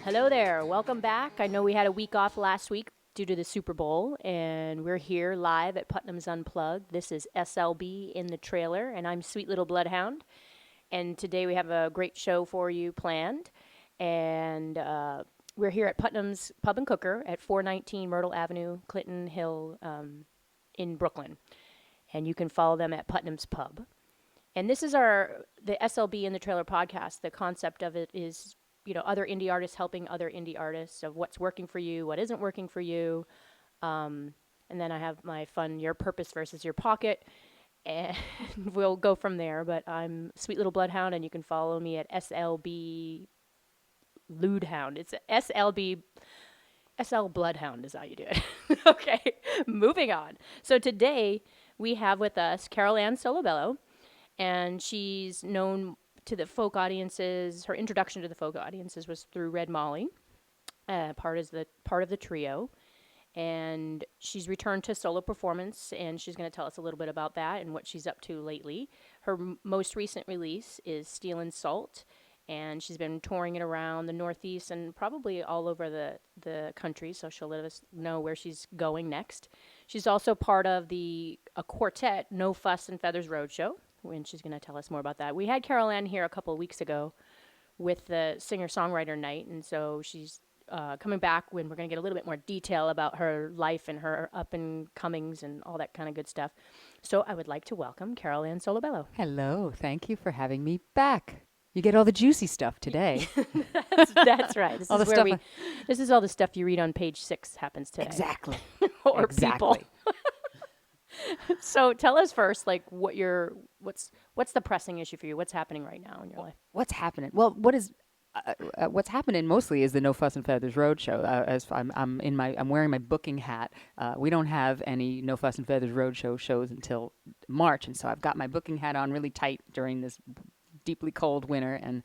Hello there. Welcome back. I know we had a week off last week due to the Super Bowl, and we're here live at Putnam's Unplugged. This is SLB in the trailer, and I'm Sweet Little Bloodhound. And today we have a great show for you planned. And we're here at Putnam's Pub and Cooker at 419 Myrtle Avenue, Clinton Hill, in Brooklyn. And you can follow them at Putnam's Pub. And this is the SLB in the Trailer podcast. The concept of it is, other indie artists helping other indie artists of what's working for you, what isn't working for you. And then I have my fun, your purpose versus your pocket. And we'll go from there. But I'm Sweet Little Bloodhound, and you can follow me at SLB Lewdhound. It's SL Bloodhound is how you do it. Okay, moving on. So today we have with us Carolann Solebello. And she's known to the folk audiences. Her introduction to the folk audiences was through Red Molly, part of the trio. And she's returned to solo performance, and she's going to tell us a little bit about that and what she's up to lately. Her most recent release is Steel and Salt, and she's been touring it around the Northeast and probably all over the country, so she'll let us know where she's going next. She's also part of a quartet, No Fuss and Feathers Roadshow, and she's going to tell us more about that. We had Carolann here a couple of weeks ago with the singer-songwriter night, and so she's coming back when we're going to get a little bit more detail about her life and her up-and-comings and all that kind of good stuff. So I would like to welcome Carolann Solebello. Hello. Thank you for having me back. You get all the juicy stuff today. That's right. This is all the stuff you read on page 6 happens today. Exactly. Or exactly. people. So tell us first, like, what's the pressing issue for you? What's happening right now in your life? What's happening? Well, what's happening mostly is the No Fuss and Feathers Roadshow. As I'm wearing my booking hat. We don't have any No Fuss and Feathers Roadshow shows until March, and so I've got my booking hat on really tight during this deeply cold winter, and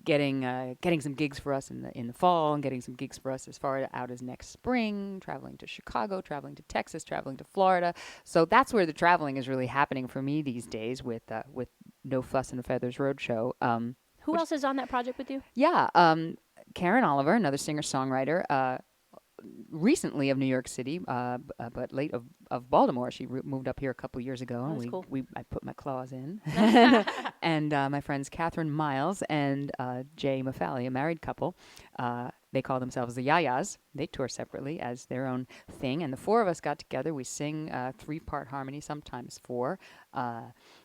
getting some gigs for us in the fall, and getting some gigs for us as far out as next spring, traveling to Chicago, traveling to Texas, traveling to Florida. So that's where the traveling is really happening for me these days with No Fuss and Feathers Roadshow. Who else is on that project with you? Yeah, Karen Oliver, another singer-songwriter, recently of New York City, but late of Baltimore. She moved up here a couple years ago, and cool. I put my claws in. And my friends Catherine Miles and Jay Maffali, a married couple, they call themselves the Yayas. They tour separately as their own thing, and the four of us got together. We sing 3-part harmony, sometimes 4.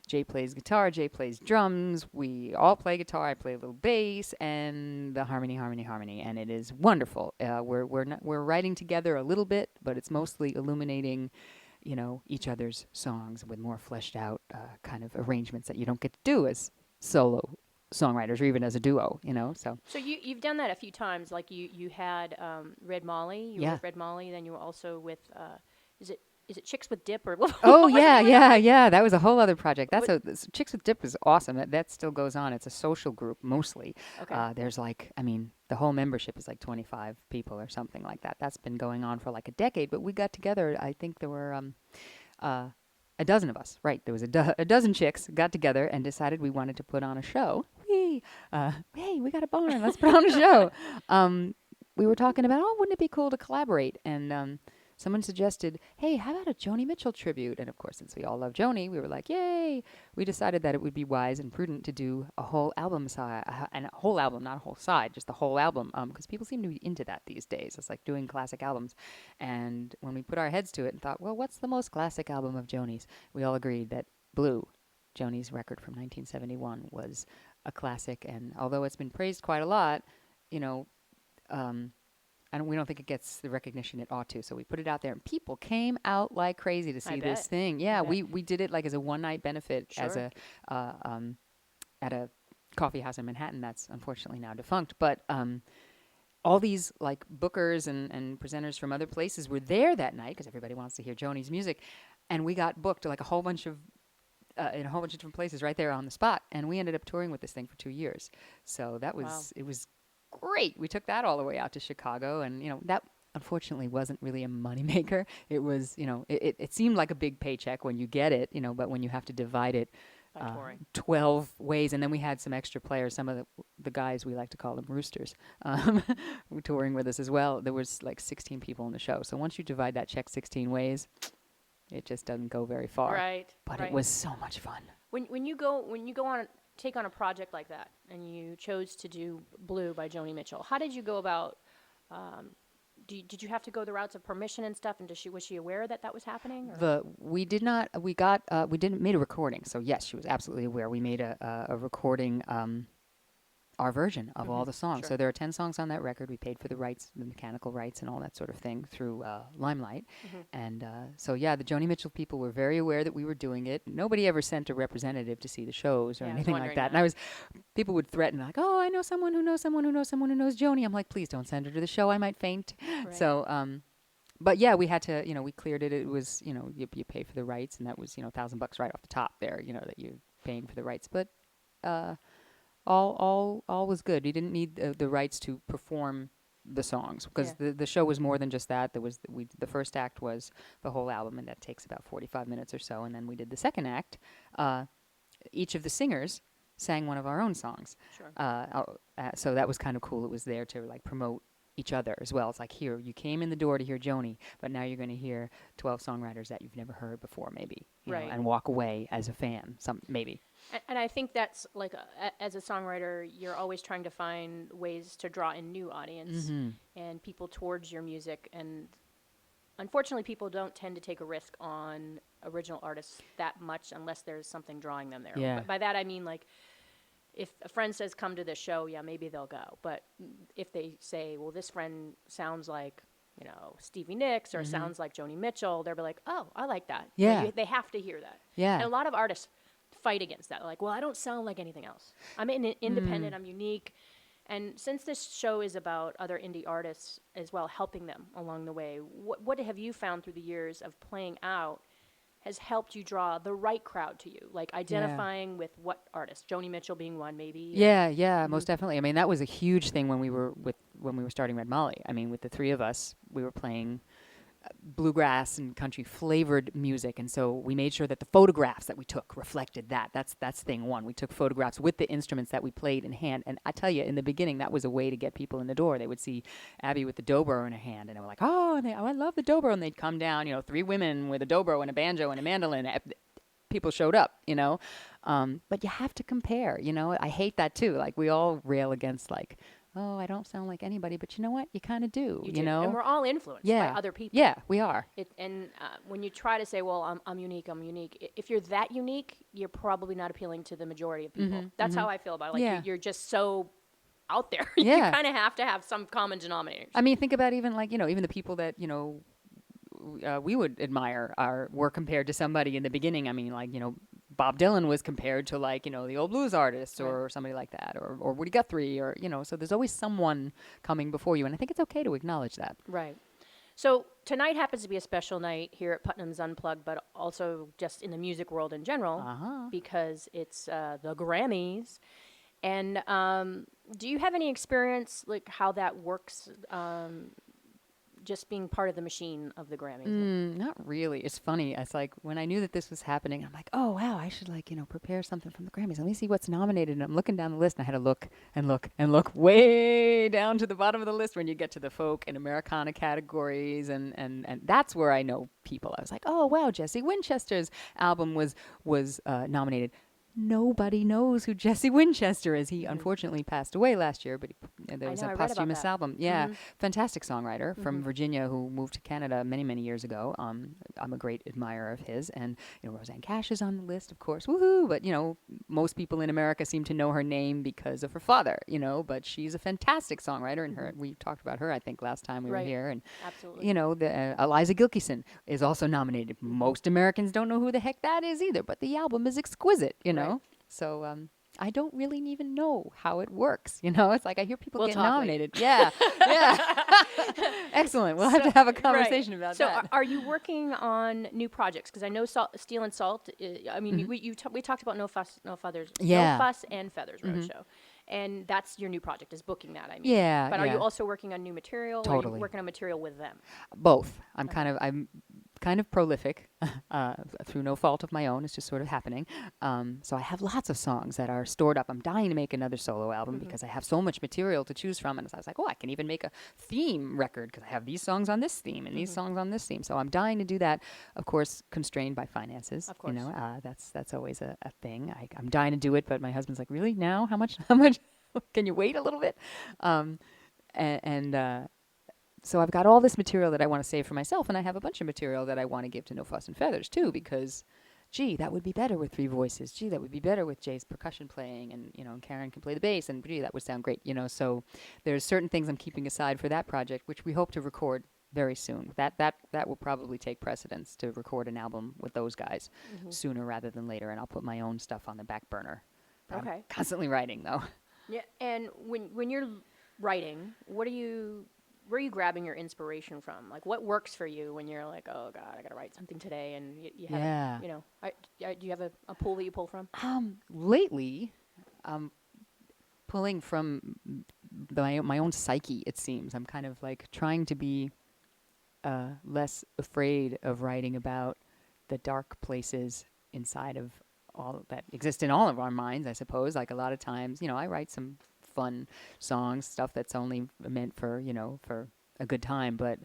Jay plays guitar, Jay plays drums. We all play guitar. I play a little bass, and the harmony, and it is wonderful. We're writing together a little bit, but it's mostly illuminating, each other's songs with more fleshed out kind of arrangements that you don't get to do as solo songwriters or even as a duo, So you've done that a few times. Like you had Red Molly. You were with Red Molly. Then you were also with is it Chicks with Dip or? Oh yeah. That was a whole other project. Chicks with Dip is awesome. That still goes on. It's a social group mostly. Okay. There's the whole membership is like 25 people or something like that. That's been going on for like a decade. But we got together. I think there were a dozen of us. Right. There was a dozen chicks got together and decided we wanted to put on a show. Hey, we got a barn. Let's put on a show. We were talking about, wouldn't it be cool to collaborate? And someone suggested, hey, how about a Joni Mitchell tribute? And of course, since we all love Joni, we were like, yay! We decided that it would be wise and prudent to do a whole album side, and a whole album, not a whole side, just a whole album, because people seem to be into that these days. It's like doing classic albums. And when we put our heads to it and thought, well, what's the most classic album of Joni's? We all agreed that Blue, Joni's record from 1971, was a classic. And although it's been praised quite a lot, we don't think it gets the recognition it ought to. So we put it out there, and people came out like crazy to see this thing. Yeah, we did it like as a one-night benefit, sure. as at a coffee house in Manhattan that's unfortunately now defunct. But all these like bookers and presenters from other places were there that night because everybody wants to hear Joni's music, and we got booked like a whole bunch of in a whole bunch of different places right there on the spot, and we ended up touring with this thing for 2 years. So that was It was great. We took that all the way out to Chicago, and that unfortunately wasn't really a moneymaker. It was, it seemed like a big paycheck when you get it, but when you have to divide it by touring. 12 ways, and then we had some extra players. Some of the guys, we like to call them roosters, um, were touring with us as well. There was like 16 people in the show. So once you divide that check 16 ways, it just doesn't go very far. Right. But right. it was so much fun. When you go on take on a project like that, and you chose to do Blue by Joni Mitchell, how did you go about? Did you have to go the routes of permission and stuff? And was she aware that was happening? Or? We did not. We didn't made a recording. So yes, she was absolutely aware. We made a recording. Our version of all the songs. Sure. So there are 10 songs on that record. We paid for the rights, the mechanical rights and all that sort of thing through Limelight. And so, yeah, the Joni Mitchell people were very aware that we were doing it. Nobody ever sent a representative to see the shows or anything like that. And people would threaten, like, oh, I know someone who knows someone who knows someone who knows Joni. I'm like, please don't send her to the show. I might faint. Right. So, but yeah, we had to, we cleared it. It was, you pay for the rights, and that was, $1,000 right off the top there, that you're paying for the rights. But, all was good. You didn't need the rights to perform the songs, because the show was more than just that. There was the first act was the whole album, and that takes about 45 minutes or so. And then we did the second act. Each of the singers sang one of our own songs. Sure. So that was kind of cool. It was there to like promote each other as well. It's like, here, you came in the door to hear Joni, but now you're going to hear 12 songwriters that you've never heard before, maybe, you know, and walk away as a fan, maybe. And I think that's like, as a songwriter, you're always trying to find ways to draw in new audience and people towards your music. And unfortunately, people don't tend to take a risk on original artists that much unless there's something drawing them there. Yeah. But by that, I mean, like, if a friend says, come to this show, yeah, maybe they'll go. But if they say, well, this friend sounds like, Stevie Nicks or sounds like Joni Mitchell, they'll be like, oh, I like that. Yeah. They have to hear that. Yeah. And a lot of artists fight against that. They're like, well, I don't sound like anything else. I'm independent. I'm unique. And since this show is about other indie artists as well, helping them along the way, what have you found through the years of playing out has helped you draw the right crowd to you, like identifying with what artists, Joni Mitchell being one, maybe? Yeah, most definitely. I mean, that was a huge thing when we were starting Red Molly. I mean, with the three of us, we were playing bluegrass and country flavored music, and so we made sure that the photographs that we took reflected that. That's thing one. We took photographs with the instruments that we played in hand, and I tell you, in the beginning, that was a way to get people in the door. They would see Abby with the dobro in her hand, and they were like, oh, I love the dobro, and they'd come down, three women with a dobro and a banjo and a mandolin. People showed up, but you have to compare, I hate that too. Like, we all rail against, like, oh, I don't sound like anybody, but you know what? You kind of do, you know? And we're all influenced by other people. Yeah, we are. When you try to say, well, I'm unique, if you're that unique, you're probably not appealing to the majority of people. That's how I feel about it. Like, you're just so out there. You kind of have to have some common denominators. I mean, think about even the people that, we would admire were compared to somebody in the beginning. I mean, like, Bob Dylan was compared to, like, the old blues artists or somebody like that, or Woody Guthrie, or, so there's always someone coming before you. And I think it's okay to acknowledge that. Right. So tonight happens to be a special night here at Putnam's Unplugged, but also just in the music world in general, because it's the Grammys. And do you have any experience, like, how that works, just being part of the machine of the Grammys? Not really. It's funny. It's like, when I knew that this was happening, I'm like, oh, wow, I should, like, prepare something from the Grammys. Let me see what's nominated. And I'm looking down the list, and I had to look and look and look way down to the bottom of the list when you get to the folk and Americana categories. And that's where I know people. I was like, oh, wow, Jesse Winchester's album was nominated. Nobody knows who Jesse Winchester is. He unfortunately passed away last year, but there was a posthumous album. Yeah, fantastic songwriter from Virginia who moved to Canada many, many years ago. I'm a great admirer of his. And, Roseanne Cash is on the list, of course. Woohoo! But, most people in America seem to know her name because of her father, but she's a fantastic songwriter. And we talked about her, I think, last time we were here. And, absolutely. Eliza Gilkyson is also nominated. Most Americans don't know who the heck that is either, but the album is exquisite, Right. So I don't really even know how it works. It's like I hear people get nominated. Yeah. Excellent. We'll have to have a conversation about that. So are you working on new projects? Because I know Steel and Salt. I mean, we talked about No Fuss, No Feathers. Yeah. No Fuss and Feathers Roadshow. And that's your new project, is booking that, I mean. Yeah. But are you also working on new material? Totally. Or are you working on material with them? Both. I'm kind kind of prolific through no fault of my own. It's just sort of happening. So I have lots of songs that are stored up. I'm dying to make another solo album because I have so much material to choose from. And so I was like, oh, I can even make a theme record because I have these songs on this theme and these songs on this theme. So I'm dying to do that. Of course, constrained by finances. Of course. That's always a thing. I'm dying to do it, but my husband's like, really? Now? How much? How much? Can you wait a little bit? So I've got all this material that I want to save for myself, and I have a bunch of material that I want to give to No Fuss and Feathers too, because, gee, that would be better with 3 voices. Gee, that would be better with Jay's percussion playing, and and Karen can play the bass, and gee, that would sound great. So there's certain things I'm keeping aside for that project, which we hope to record very soon. That will probably take precedence to record an album with those guys sooner rather than later, and I'll put my own stuff on the back burner. Okay. I'm constantly writing though. Yeah, and when you're writing, where are you grabbing your inspiration from? Like, what works for you when you're like, oh God, I gotta write something today, and you have, Yeah. do you have a pool that you pull from? Lately, pulling from my own psyche. It seems I'm kind of like trying to be less afraid of writing about the dark places inside of all that exist in all of our minds, I suppose. Like a lot of times, I write some fun songs, stuff that's only meant for, for a good time. But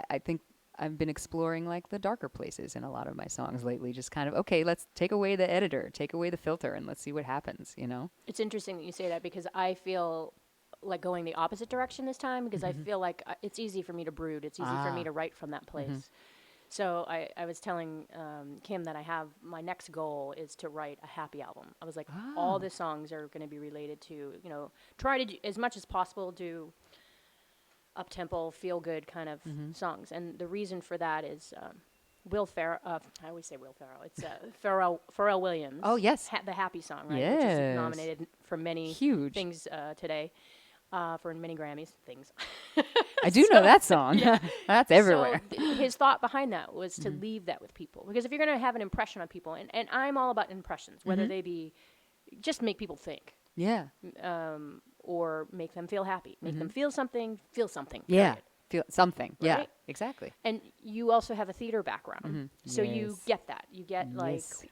I think I've been exploring like the darker places in a lot of my songs lately. Just kind of, okay, let's take away the editor, take away the filter, and let's see what happens, It's interesting that you say that because I feel like going the opposite direction this time because I feel like it's easy for me to brood. It's easy for me to write from that place. So I was telling Kim that I have my next goal is to write a happy album. I was like, all the songs are going to be related to, try to do, as much as possible do up-tempo, feel-good kind of songs. And the reason for that is Will Ferrell, I always say Will Ferrell. It's Pharrell Williams. Oh, yes. The Happy Song, right? Yes. Which is nominated for many Huge things today, for many Grammys things. I do know that song. Yeah. That's everywhere. So his thought behind that was to leave that with people. Because if you're going to have an impression on people, and I'm all about impressions, whether they be just make people think. Yeah. Or make them feel happy. Make them feel something, Yeah. period. Feel something. Right? Yeah, exactly. And you also have a theater background. So you Yes. get that. You get Yes. like,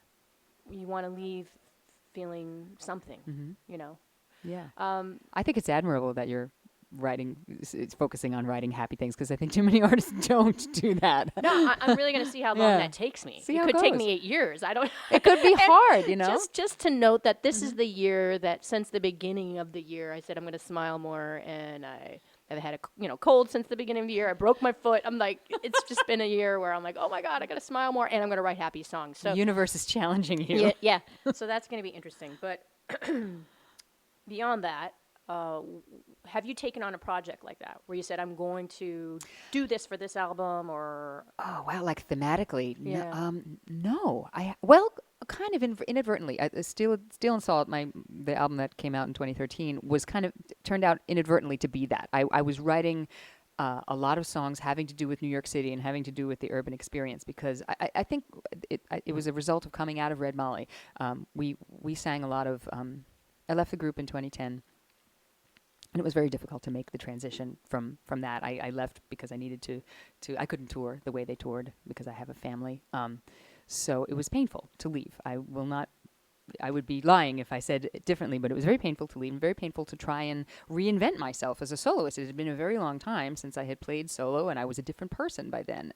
you want to leave feeling something, Yeah. I think it's admirable that you're writing, it's focusing on writing happy things, because I think too many artists don't do that. No, I'm really going to see how long Yeah. that takes me. See it how could it take goes. me 8 years. I don't. It could be hard, Just to note that this is the year that since the beginning of the year, I said I'm going to smile more, and I've had a cold since the beginning of the year. I broke my foot. I'm like, it's just been a year where I'm like, oh my God, I got to smile more, and I'm going to write happy songs. So The universe is challenging you. yeah. So that's going to be interesting. But beyond that, have you taken on a project like that where you said, I'm going to do this for this album, or Oh wow! Like thematically, Yeah. no. Kind of inadvertently. Steel and Salt, the album that came out in 2013, was kind of turned out inadvertently to be that. I was writing a lot of songs having to do with New York City and having to do with the urban experience, because I think it was a result of coming out of Red Molly. We sang a lot of. I left the group in 2010. And it was very difficult to make the transition from that. I left because I needed to I couldn't tour the way they toured because I have a family. So it was painful to leave. I would be lying if I said it differently, but it was very painful to leave and very painful to try and reinvent myself as a soloist. It had been a very long time since I had played solo, and I was a different person by then.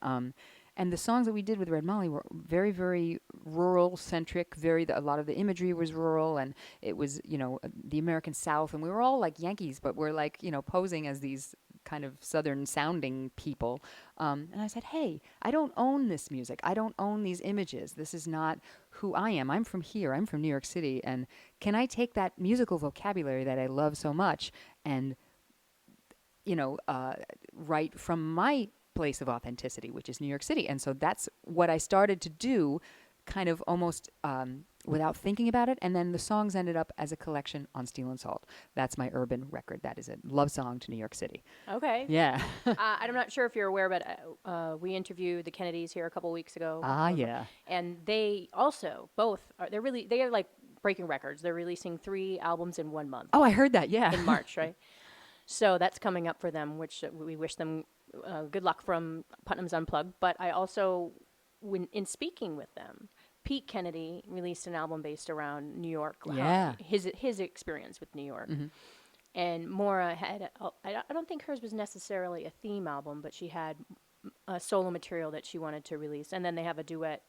And the songs that we did with Red Molly were very, very rural-centric. A lot of the imagery was rural, and it was, the American South. And we were all like Yankees, but we're like, posing as these kind of Southern-sounding people. And I said, hey, I don't own this music. I don't own these images. This is not who I am. I'm from here. I'm from New York City. And can I take that musical vocabulary that I love so much and, write from my place of authenticity, which is New York City? And so that's what I started to do, kind of almost without thinking about it. And then the songs ended up as a collection on Steel and Salt. That's my urban record. That is a love song to New York City. Okay. Yeah. I'm not sure if you're aware, but we interviewed the Kennedys here a couple weeks ago. Yeah. And they also they are like breaking records. They're releasing 3 albums in 1 month Oh, I heard that. Yeah. in March, right? So that's coming up for them, which we wish them Good luck from Putnam's Unplugged. But I also, when in speaking with them, Pete Kennedy released an album based around New York, Yeah. his experience with New York. And Maura had, I don't think hers was necessarily a theme album, but she had a solo material that she wanted to release. And then they have a duet.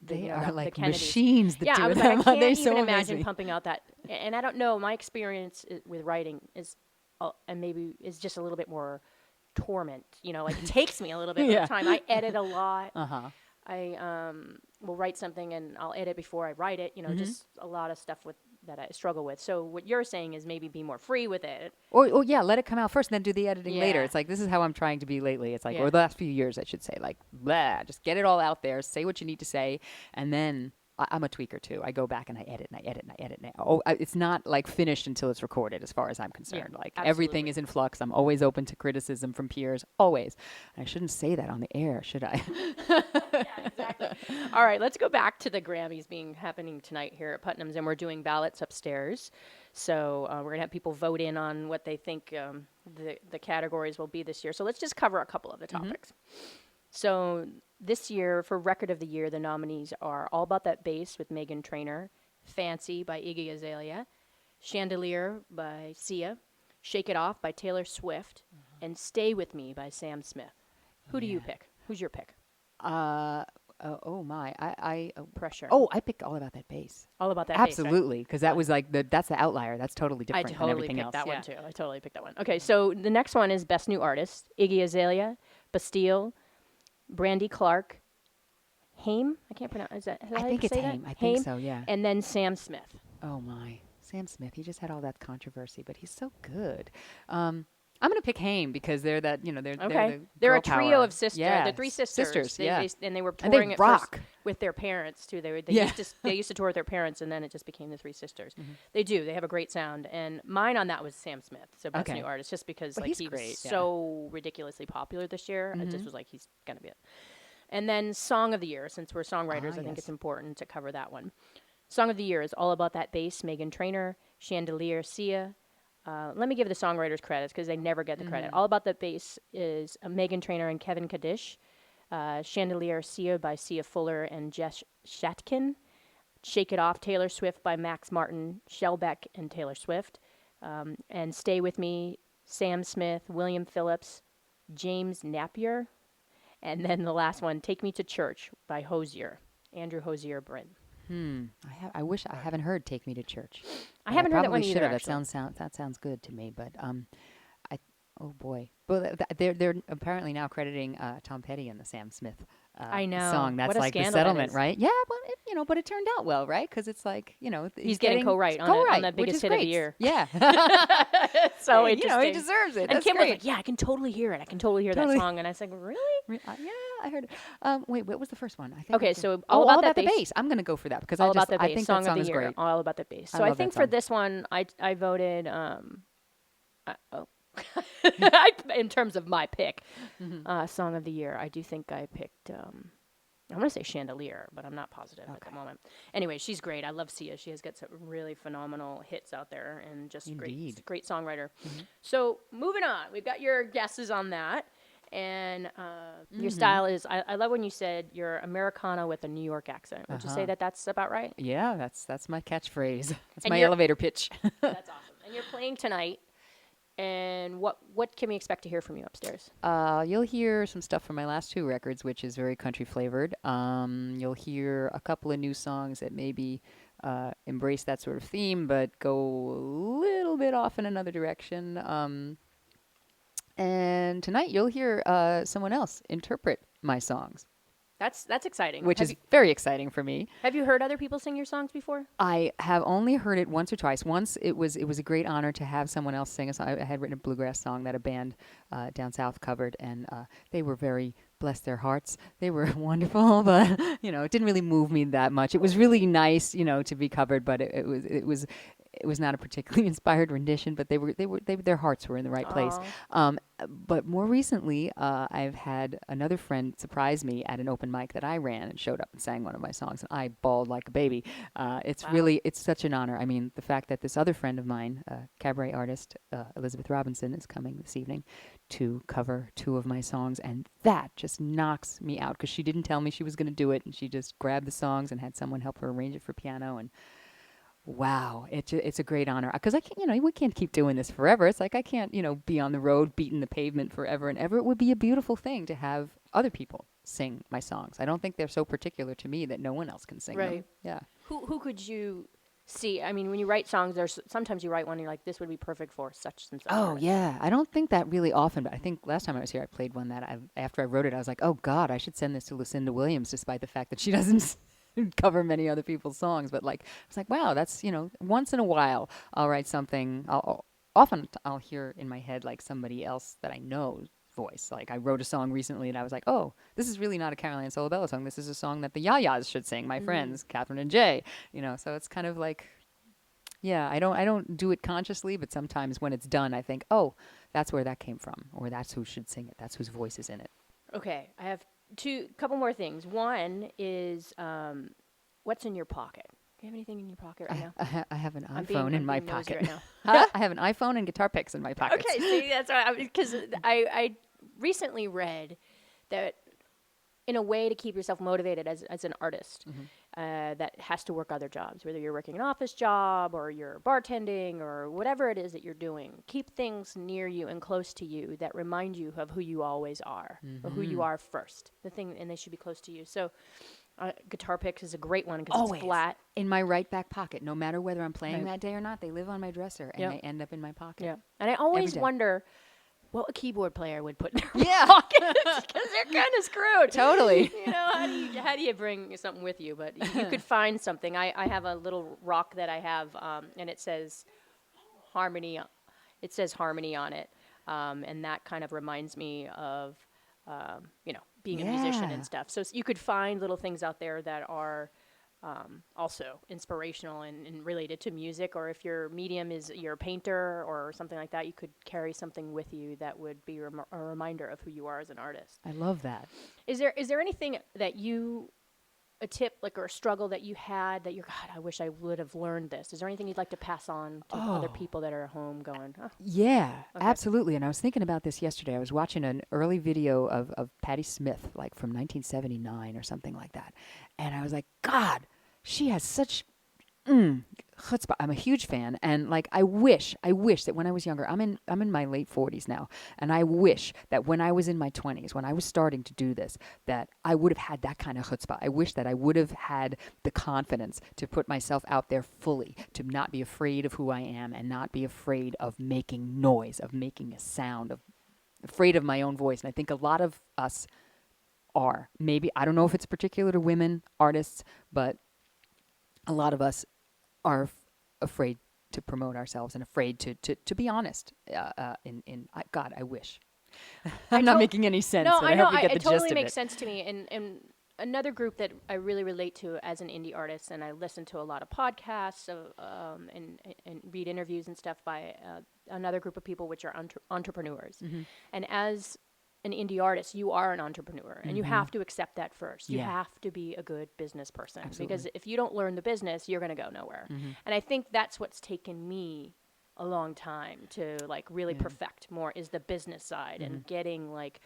They are The like Kennedys. machines, the Yeah, two I of was like, I them. can't They're even so imagine amazing. pumping out that. And I don't know, my experience with writing is, and maybe is just a little bit more torment. Like it takes me a little bit of Yeah. time. I edit a lot. Uh-huh. I will write something and I'll edit before I write it. Just a lot of stuff that I struggle with. So what you're saying is maybe be more free with it. Or yeah, let it come out first and then do the editing later. Yeah. It's like, this is how I'm trying to be lately. It's like, Yeah. or the last few years, I should say, like, blah, just get it all out there, say what you need to say, and then I'm a tweaker too. I go back and I edit and I edit and I edit. It's not like finished until it's recorded, as far as I'm concerned. Like everything absolutely. is in flux. I'm always open to criticism from peers, always. I shouldn't say that on the air, should I? Yeah, exactly. All right, let's go back to the Grammys happening tonight here at Putnam's, and we're doing ballots upstairs. So we're gonna have people vote in on what they think the categories will be this year. So let's just cover a couple of the topics. So this year, for Record of the Year, the nominees are All About That Bass with Meghan Trainor, Fancy by Iggy Azalea, Chandelier by Sia, Shake It Off by Taylor Swift, and Stay With Me by Sam Smith. Who do you pick? Who's your pick? Oh my, Pressure. I picked All About That Bass. All About That Bass, right? Absolutely, because that was like that's the outlier. That's totally I different than totally everything picked else. that Yeah. one too. I totally picked that one. Okay, so the next one is Best New Artist: Iggy Azalea, Bastille, Brandy Clark, Haim. I can't pronounce. Is that? I think it's Haim. I think so. Yeah. And then Sam Smith. Oh my, Sam Smith. He just had all that controversy, but he's so good. I'm gonna pick Haim because they're that they're Okay, they're they're a the trio power. of sisters. Yeah, They're three sisters. Yeah, And they were and they touring at rock. first with their parents too. They Yeah. used to tour with their parents, and then it just became the three sisters. They do. They have a great sound. And mine on that was Sam Smith. So Best Okay. New Artist, just because But like he's he great, was yeah. so ridiculously popular this year. I just was like, he's gonna be it. And then Song of the Year, since we're songwriters, I think yes. it's important to cover that one. Song of the Year is All About That Bass, Meghan Trainor, Chandelier, Sia. Let me give the songwriters credits because they never get the credit. All About That Bass is Meghan Trainor and Kevin Kadish. Chandelier, Sia by Sia Fuller and Jess Shatkin. Shake It Off, Taylor Swift by Max Martin, Shellbeck and Taylor Swift. And Stay With Me, Sam Smith, William Phillips, James Napier. And then the last one, Take Me to Church by Hosier, Andrew Hosier Bryn. I wish I haven't heard "Take Me to Church." I haven't heard that one probably should either. have. Actually. That sounds good to me. But oh boy, but they're apparently now crediting Tom Petty in the Sam Smith I know. song. That's What a like the scandal that settlement, is. right? Yeah, but but it turned out well, right? Because it's like He's getting co-write on co-write, the which biggest is hit of the great. year. Yeah, So he interesting. deserves it. And That's Kim great. was like, "Yeah, I can totally hear it. I can totally hear Totally. that song." And I said, "Really?" Yeah, I heard it. Wait, what was the first one? I think. Okay, that's so it. All About That the Bass. bass. I'm gonna go for that because All About That I Bass, think Song that song of is the Year. great. All About That Bass. I So I love think that for song. this one, I voted. In terms of my pick, Song of the Year, I do think I picked. I'm going to say Chandelier, but I'm not positive at the moment. Anyway, she's great. I love Sia. She has got some really phenomenal hits out there and just Indeed. great songwriter. So moving on, we've got your guesses on that. And your style is, I love when you said you're Americana with a New York accent. Would you say that that's about right? Yeah, that's my catchphrase. That's And my you're- elevator pitch. That's awesome. And you're playing tonight. And what can we expect to hear from you upstairs? You'll hear some stuff from my last two records, which is very country flavored. You'll hear a couple of new songs that maybe embrace that sort of theme, but go a little bit off in another direction. And tonight you'll hear someone else interpret my songs, That's exciting. which is very exciting for me. Have you heard other people sing your songs before? I have only heard it once or twice. Once it was a great honor to have someone else sing a song. I had written a bluegrass song that a band down south covered, and they were very, bless their hearts, they were wonderful, but it didn't really move me that much. It was really nice, to be covered, but it was it was not a particularly inspired rendition, but their hearts were in the right place. Aw. But more recently, I've had another friend surprise me at an open mic that I ran and showed up and sang one of my songs, and I bawled like a baby. Wow. It's such an honor. I mean, the fact that this other friend of mine, cabaret artist Elizabeth Robinson, is coming this evening to cover two of my songs, and that just knocks me out because she didn't tell me she was going to do it, and she just grabbed the songs and had someone help her arrange it for piano. And wow, it's a great honor because I can't, we can't keep doing this forever. It's like I can't, be on the road beating the pavement forever and ever. It would be a beautiful thing to have other people sing my songs. I don't think they're so particular to me that no one else can sing them. Right. Yeah. Who could you see? I mean, when you write songs, there's sometimes you write one and you're like, this would be perfect for such and such. Oh artist. yeah, I don't think that really often, but I think last time I was here, I played one that after I wrote it, I was like, oh God, I should send this to Lucinda Williams, despite the fact that she doesn't cover many other people's songs. But like, I was like, wow, that's once in a while I'll write something. Often I'll hear in my head like somebody else that I know voice. Like I wrote a song recently and I was like, oh, this is really not a Carolann Solebello song. This is a song that the Yayas should sing. My friends, Catherine and Jay. So it's kind of like. Yeah, I don't do it consciously, but sometimes when it's done, I think, oh, that's where that came from, or that's who should sing it. That's whose voice is in it. Okay, I have couple more things. One is what's in your pocket? Do you have anything in your pocket right now? I have an I'm iPhone in my being nosy pocket. right now. Huh? I have an iPhone and guitar picks in my pocket. Okay, see, that's why because I recently read that in a way to keep yourself motivated as an artist that has to work other jobs, whether you're working an office job or you're bartending or whatever it is that you're doing, keep things near you and close to you that remind you of who you always are or who you are first. And they should be close to you. So guitar picks is a great one because it's flat. In my right back pocket, no matter whether I'm playing that day or not. They live on my dresser and they end up in my pocket. Yeah, and I always day. wonder what a keyboard player would put in their pockets because they're kind of screwed. Totally. How do you bring something with you? But you could find something. I have a little rock that I have, and it says harmony. It says harmony on it, and that kind of reminds me of being a musician and stuff. So you could find little things out there that are also inspirational and related to music, or if your medium is you're a painter or something like that, you could carry something with you that would be a reminder of who you are as an artist. I love that. Is there anything that a tip like or a struggle that you had that God, I wish I would have learned this? Is there anything you'd like to pass on to other people that are at home going, Yeah, absolutely. And I was thinking about this yesterday. I was watching an early video of Patti Smith, like from 1979 or something like that. And I was like, God, she has such chutzpah. I'm a huge fan, and like I wish that when I was younger, I'm in my late 40s now, and I wish that when I was in my 20s, when I was starting to do this, that I would have had that kind of chutzpah. I wish that I would have had the confidence to put myself out there fully, to not be afraid of who I am, and not be afraid of making noise, of making a sound, of afraid of my own voice. And I think a lot of us are. Maybe I don't know if it's particular to women artists, but a lot of us are afraid to promote ourselves and afraid to be honest. God, I wish. I'm not making any sense. No, I know. hope you get the it totally gist makes of sense to me. And another group that I really relate to as an indie artist, and I listen to a lot of podcasts and read interviews and stuff by another group of people, which are entrepreneurs. And as an indie artist, you are an entrepreneur, and you have to accept that first. You have to be a good business person. Absolutely. Because if you don't learn the business, you're going to go nowhere. And I think that's what's taken me a long time to like really perfect more is the business side and getting like,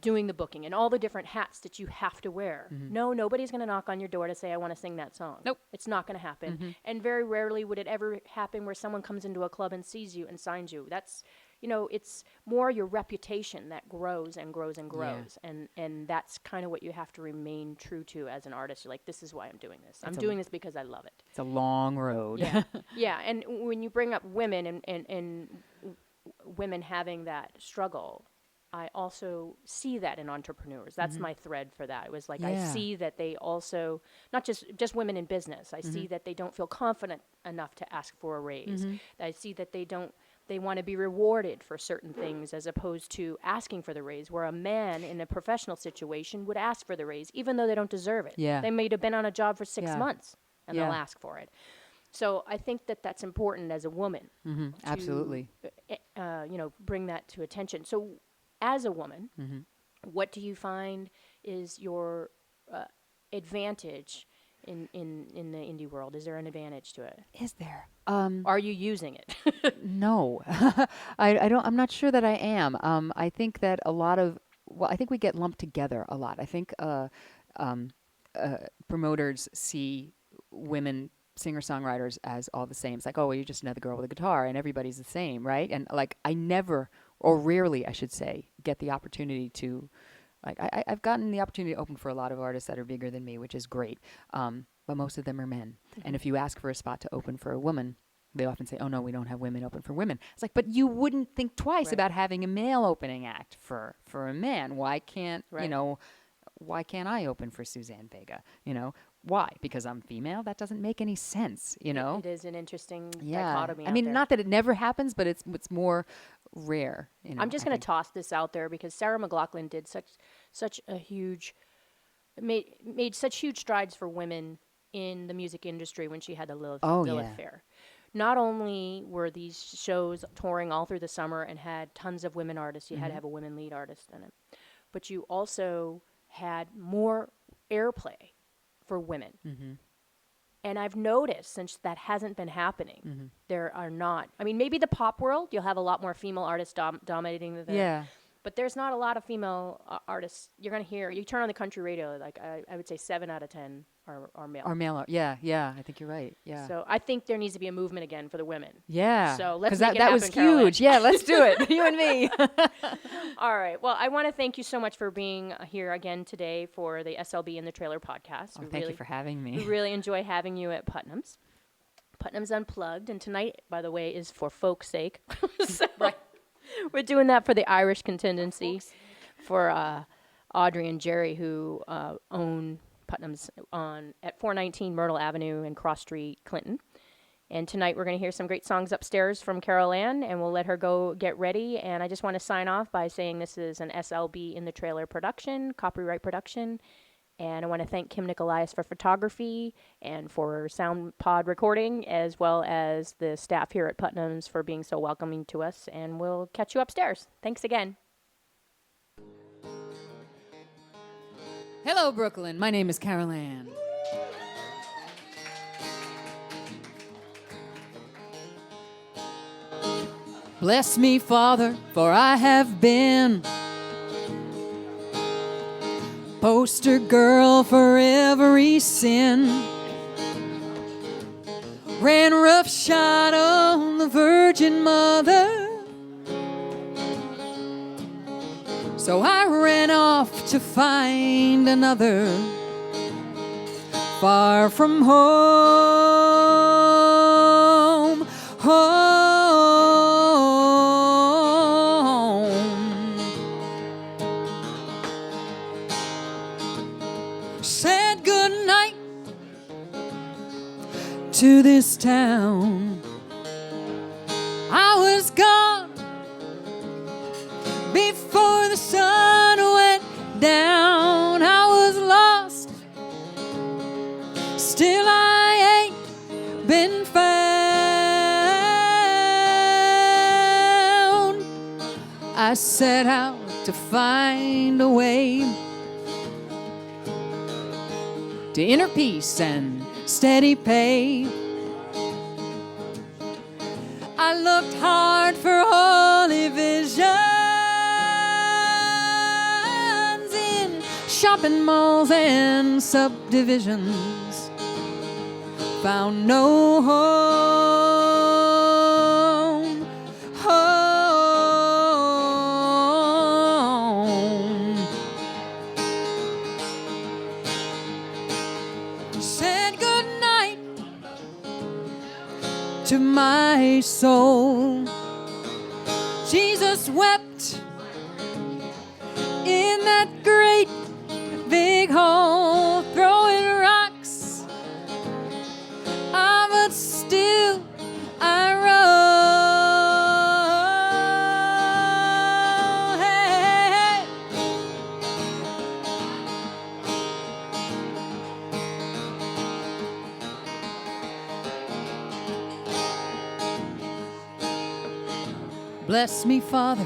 doing the booking and all the different hats that you have to wear. No, nobody's going to knock on your door to say, I want to sing that song. Nope. It's not going to happen. And very rarely would it ever happen where someone comes into a club and sees you and signs you. That's, it's more your reputation that grows and grows and grows. Yeah. And that's kind of what you have to remain true to as an artist. You're like, this is why I'm doing this. I'm doing this because I love it. It's a long road. Yeah. Yeah. And when you bring up women and women having that struggle, I also see that in entrepreneurs. That's my thread for that. It was like, I see that they also, not just women in business, I see that they don't feel confident enough to ask for a raise. I see that they want to be rewarded for certain things as opposed to asking for the raise, where a man in a professional situation would ask for the raise, even though they don't deserve it. Yeah. They may have been on a job for 6 months and they'll ask for it. So I think that that's important as a woman to, Absolutely. bring that to attention. So as a woman, Hmm. what do you find is your uh, advantage in the indie world? Is there an advantage to it? Is there? Are you using it? No, I don't. I'm not sure that I am. I think that a lot of, well, I think we get lumped together a lot. I think um, promoters see women singer-songwriters as all the same. It's like, oh, well, you're just another girl with a guitar, and everybody's the same, right? And like, I never, or rarely, I should say, get the opportunity to, like, I've gotten the opportunity to open for a lot of artists that are bigger than me, which is great. But most of them are men. And if you ask for a spot to open for a woman, they often say, "Oh no, we don't have women open for women." It's like, but you wouldn't think twice Right. about having a male opening act for a man. Why can't Right. why can't I open for Suzanne Vega? Why? Because I'm female? That doesn't make any sense, It is an interesting Yeah. dichotomy I out mean, there. not that it never happens, but it's more rare, I'm just I going to think. toss this out there because Sarah McLachlan did such a huge made such huge strides for women in the music industry when she had the Oh Lilith yeah. Fair. Not only were these shows touring all through the summer and had tons of women artists, you had to Mhm. have a women lead artist in it, but you also had more airplay for women. Mhm. And I've noticed since that hasn't been happening, Mhm. there are not. I mean, maybe the pop world, you'll have a lot more female artists dominating Yeah. but there's not a lot of female artists you're going to hear. You turn on the country radio, like I would say 7 out of 10 are male. Or male. Yeah, yeah. I think you're right. Yeah. So I think there needs to be a movement again for the women. Yeah. So let's Because make that it that was happen, Carolann. huge. Yeah, let's do it. You and me. All right. Well, I want to thank you so much for being here again today for the SLB in the Trailer podcast. Oh, thank you for having We me. really enjoy having you at Putnam's. Putnam's Unplugged, and tonight, by the way, is for folks' sake. So Right. we're doing that for the Irish contingency, for Audrey and Jerry, who own Putnam's at 419 Myrtle Avenue and Cross Street, Clinton. And tonight we're going to hear some great songs upstairs from Carolann, and we'll let her go get ready. And I just want to sign off by saying this is an SLB in the Trailer production, copyright production. And I want to thank Kim Nicolaias for photography and for sound pod recording, as well as the staff here at Putnam's for being so welcoming to us. And we'll catch you upstairs. Thanks again. Hello, Brooklyn. My name is Carolann. Bless me, Father, for I have been poster girl for every sin. Ran roughshod on the Virgin Mother. So I ran off to find another, far from home, home. Said good night to this town. I was gone before the sun went down. I was lost, still I ain't been found. I set out to find a way to inner peace and steady pay. I looked hard for holy visions in shopping malls and subdivisions. Found no home, home. Said good night to my soul. Jesus wept in that great big hole, throwing rocks. Ah, but still I roll. Hey, hey, hey. Bless me, Father,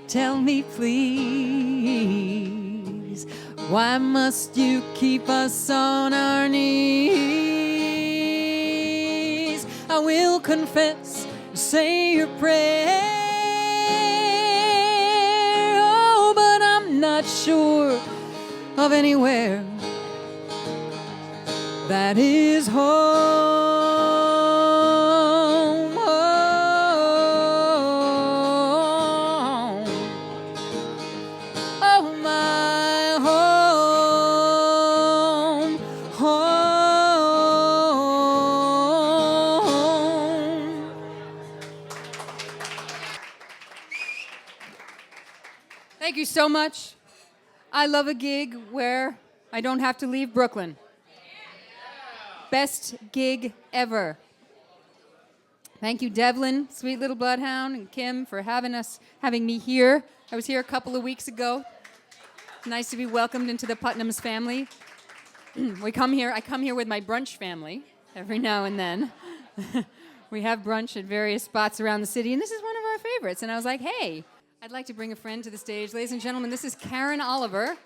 tell me, please, why must you keep us on our knees? I will confess, say your prayer, oh, but I'm not sure of anywhere that is home, home, oh my home, home. Thank you so much. I love a gig where I don't have to leave Brooklyn. Best gig ever. Thank you, Devlin, sweet little Bloodhound, and Kim for having me here. I was here a couple of weeks ago. It's nice to be welcomed into the Putnam's family. I come here with my brunch family every now and then. We have brunch at various spots around the city, and this is one of our favorites. And I was like, hey, I'd like to bring a friend to the stage. Ladies and gentlemen, this is Karen Oliver.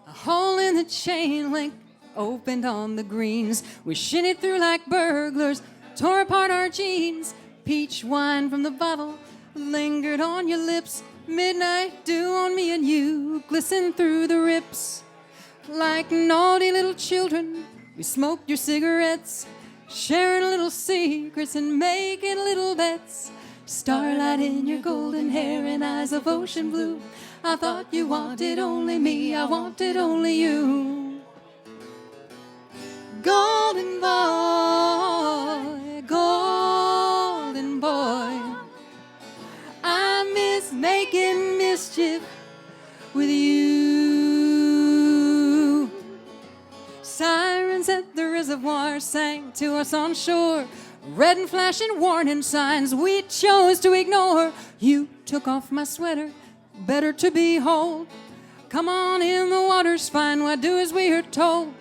A hole in the chain link opened on the greens. We shinnied through like burglars, tore apart our jeans. Peach wine from the bottle lingered on your lips. Midnight dew on me and you glistened through the rips. Like naughty little children, we smoked your cigarettes, sharing little secrets and making little bets. Starlight in your golden hair and eyes of ocean blue. I thought you wanted only me, I wanted only you. Golden boy, golden boy, I miss making mischief with you. Sirens at the reservoir sang to us on shore, red and flashing warning signs we chose to ignore. You took off my sweater, better to behold. Come on in, the water's fine, why do as we are told?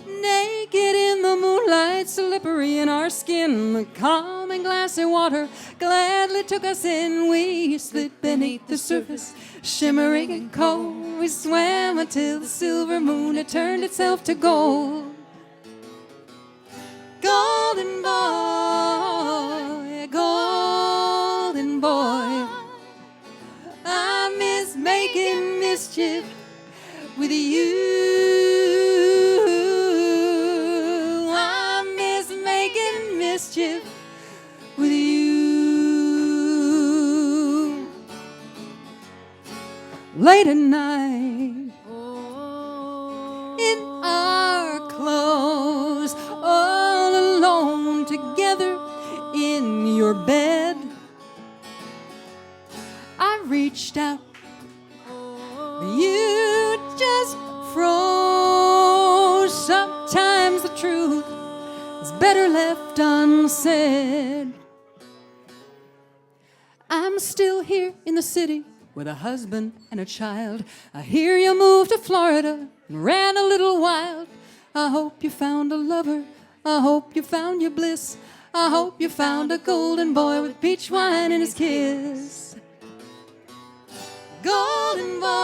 Naked in the moonlight, slippery in our skin, the calm and glassy water gladly took us in. We slid beneath the surface, shimmering and cold. We swam until the silver moon had turned itself to gold. Golden boy, golden boy, I miss making mischief with you. I miss making mischief with you. Late at night, in our clothes, all alone together in your bed, I reached out, you just froze. Sometimes the truth is better left unsaid. I'm still here in the city with a husband and a child. I hear you moved to Florida and ran a little wild. I hope you found a lover, I hope you found your bliss. I hope you found a golden boy with peach wine in his kiss. Golden boy,